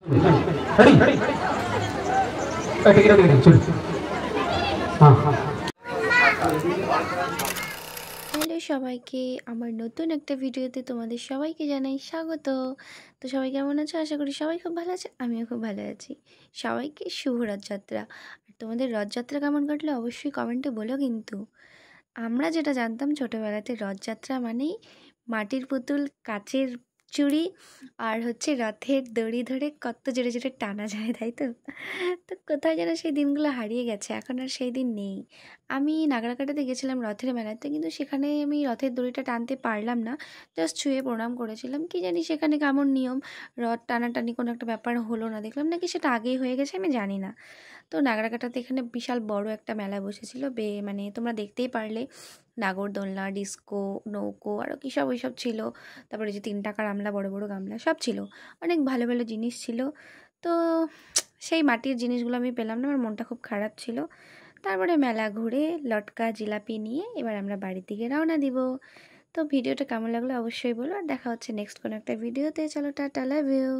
Hello সবাইকে, আমার নতুন একটা ভিডিওতে তোমাদের সবাইকে জানাই স্বাগত। তো সবাই কেমন আছো? আশা করি সবাই খুব ভালো আছে, আমিও খুব ভালো আছি। সবাইকে শুভ রথযাত্রা। আর তোমাদের রথযাত্রা কেমন কাটলো অবশ্যই কমেন্টে বলো। কিন্তু আমরা যেটা জানতাম ছোটোবেলাতে, রথযাত্রা মানেই মাটির পুতুল, কাচের চুড়ি আর হচ্ছে রথের দড়ি ধরে কত জোরে জোরে টানা যায়, তাই তো? তো কোথায় যেন সেই দিনগুলো হারিয়ে গেছে, এখন আর সেই দিন নেই। আমি নাগরাকাটাতে গেছিলাম রথের মেলাতে, কিন্তু সেখানে আমি রথের দড়িটা টানতে পারলাম না। জাস্ট ছুঁয়ে প্রণাম করেছিলাম। কি জানি সেখানে কেমন নিয়ম, রথ টানাটানি কোনো একটা ব্যাপার হলো না, দেখলাম নাকি সেটা আগেই হয়ে গেছে, আমি জানি না। তো নাগরাকাটাতে এখানে বিশাল বড় একটা মেলা বসেছিল, মানে তোমরা দেখতেই পারলে, নাগরদোলনা, ডিস্কো, নৌকো, আরও কী সব ওইসব ছিল। তারপরে যে 3 টাকার আমলা, বড় বড় গামলা সব ছিল। অনেক ভালো ভালো জিনিস ছিল। তো সেই মাটির জিনিসগুলো আমি পেলাম না, আমার মনটা খুব খারাপ ছিল। তারপরে মেলা ঘুরে লটকা জিলাপি নিয়ে এবার আমরা বাড়ির দিকে রওনা দিব। তো ভিডিওটা কেমন লাগলো অবশ্যই বলো, আর দেখা হচ্ছে নেক্সট কোনো একটা ভিডিওতে। চলো, টাটা, লাভ ইউ।